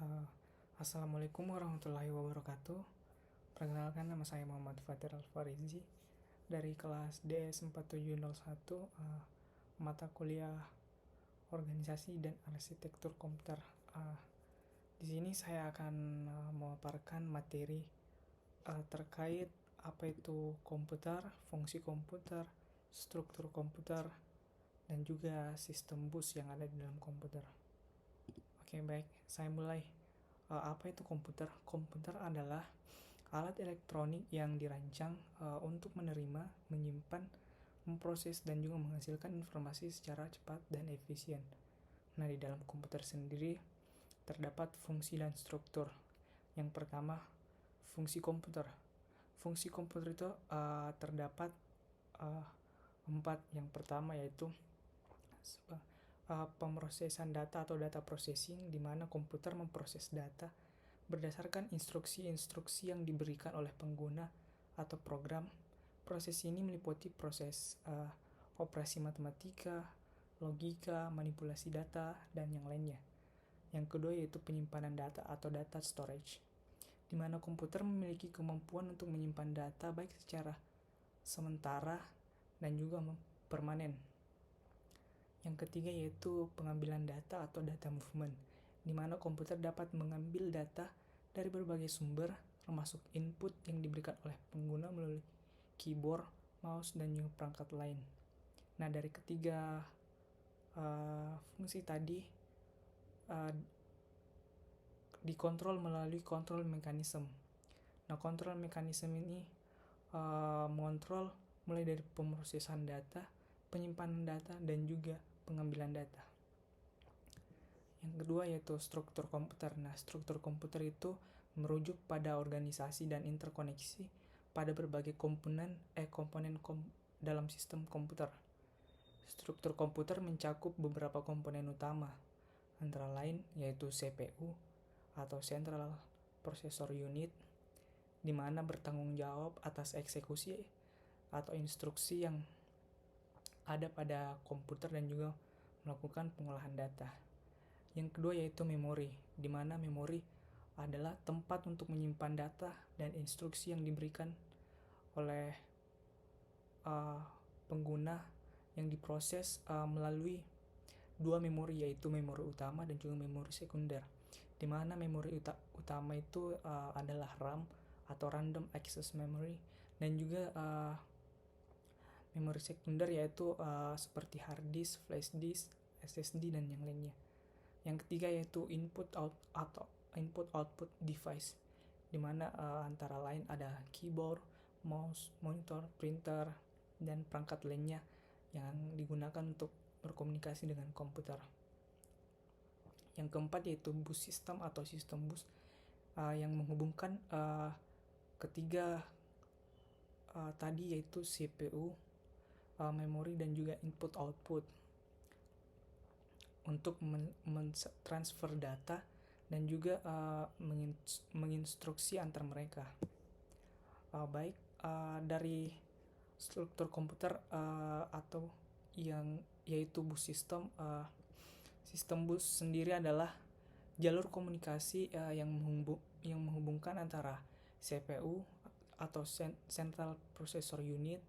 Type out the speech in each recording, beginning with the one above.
Uh, Assalamualaikum warahmatullahi wabarakatuh. Perkenalkan, nama saya Muhammad Fatir Al-Farizi dari kelas DS 4701, mata kuliah Organisasi dan Arsitektur Komputer. Di sini saya akan memaparkan materi terkait apa itu komputer, fungsi komputer, struktur komputer, dan juga sistem bus yang ada di dalam komputer. Oke, baik, saya mulai. Apa itu komputer? Komputer adalah alat elektronik yang dirancang untuk menerima, menyimpan, memproses, dan juga menghasilkan informasi secara cepat dan efisien. Nah, di dalam komputer sendiri terdapat fungsi dan struktur. Yang pertama, fungsi komputer. Fungsi komputer itu terdapat 4. Yang pertama yaitu pemrosesan data atau data processing, di mana komputer memproses data berdasarkan instruksi-instruksi yang diberikan oleh pengguna atau program. Proses ini meliputi proses operasi matematika, logika, manipulasi data, dan yang lainnya. Yang kedua yaitu penyimpanan data atau data storage, di mana komputer memiliki kemampuan untuk menyimpan data baik secara sementara dan juga permanen. Yang ketiga yaitu pengambilan data atau data movement, di mana komputer dapat mengambil data dari berbagai sumber, termasuk input yang diberikan oleh pengguna melalui keyboard, mouse, dan juga perangkat lain. Nah, dari ketiga fungsi tadi dikontrol melalui kontrol mekanisme. Nah, kontrol mekanisme ini mengontrol mulai dari pemrosesan data, penyimpanan data, dan juga pengambilan data. Yang kedua yaitu struktur komputer. Nah, struktur komputer itu merujuk pada organisasi dan interkoneksi pada berbagai komponen dalam sistem komputer. Struktur komputer mencakup beberapa komponen utama, antara lain yaitu CPU atau Central Processor Unit, di mana bertanggung jawab atas eksekusi atau instruksi yang ada pada komputer dan juga melakukan pengolahan data. Yang kedua yaitu memori, di mana memori adalah tempat untuk menyimpan data dan instruksi yang diberikan oleh pengguna yang diproses melalui dua memori, yaitu memori utama dan juga memori sekunder. Di mana memori utama itu adalah RAM atau Random Access Memory, dan juga memori sekunder yaitu seperti hard disk, flash disk, SSD, dan yang lainnya. Yang ketiga yaitu input output device, di mana antara lain ada keyboard, mouse, monitor, printer, dan perangkat lainnya yang digunakan untuk berkomunikasi dengan komputer. Yang keempat yaitu bus system atau sistem bus yang menghubungkan ketiga tadi, yaitu CPU, memori, dan juga input output untuk mentransfer data dan juga menginstruksi antar mereka. Baik, dari struktur komputer atau yang yaitu bus system, sistem bus sendiri adalah jalur komunikasi yang menghubungkan antara CPU atau Central Processor Unit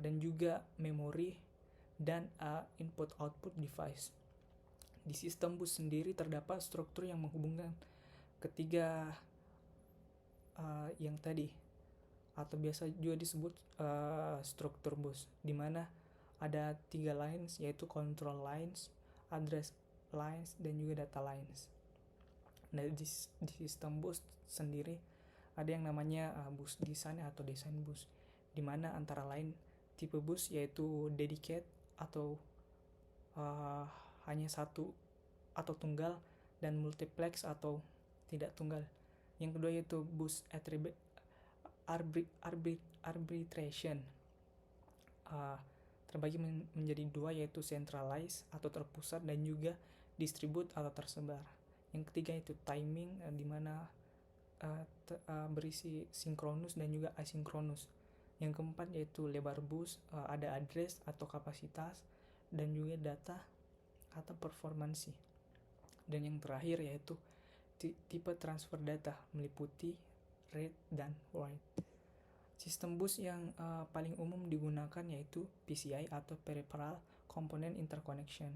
dan juga memori dan input-output device. Di sistem bus sendiri terdapat struktur yang menghubungkan ketiga yang tadi, atau biasa juga disebut struktur bus, di mana ada 3 lines, yaitu control lines, address lines, dan juga data lines. Nah, di sistem bus sendiri ada yang namanya bus design atau design bus, di mana antara lain tipe bus yaitu dedicated atau hanya satu atau tunggal, dan multiplex atau tidak tunggal. Yang kedua yaitu bus arbitration, terbagi menjadi 2, yaitu centralized atau terpusat dan juga distribute atau tersebar. Yang ketiga yaitu timing, di mana berisi sinkronus dan juga asinkronus. Yang keempat yaitu lebar bus, ada address atau kapasitas dan juga data atau performansi. Dan yang terakhir yaitu tipe transfer data meliputi read dan write. Sistem bus yang paling umum digunakan yaitu PCI atau Peripheral Component Interconnection,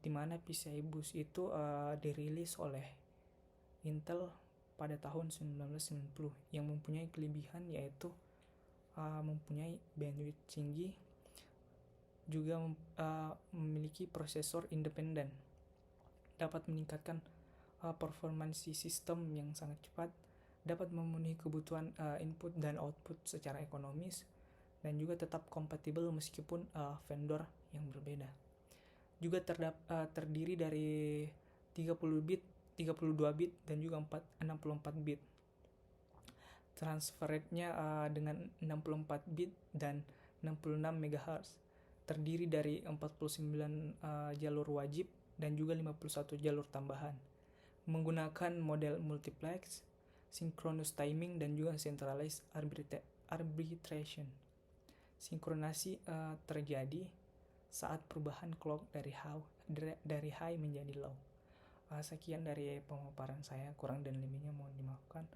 di mana PCI bus itu dirilis oleh Intel pada tahun 1990 yang mempunyai kelebihan yaitu mempunyai bandwidth tinggi, juga memiliki prosesor independen, dapat meningkatkan performansi sistem yang sangat cepat, dapat memenuhi kebutuhan input dan output secara ekonomis, dan juga tetap kompatibel meskipun vendor yang berbeda. Juga terdiri dari 30 bit, 32 bit, dan juga 64 bit. Transfer rate-nya dengan 64 bit dan 66 MHz, terdiri dari 49 jalur wajib dan juga 51 jalur tambahan, menggunakan model multiplex, synchronous timing, dan juga centralized arbitration. Sinkronasi terjadi saat perubahan clock dari high menjadi low. Sekian dari pemaparan saya, kurang dan lebihnya mohon dimaafkan.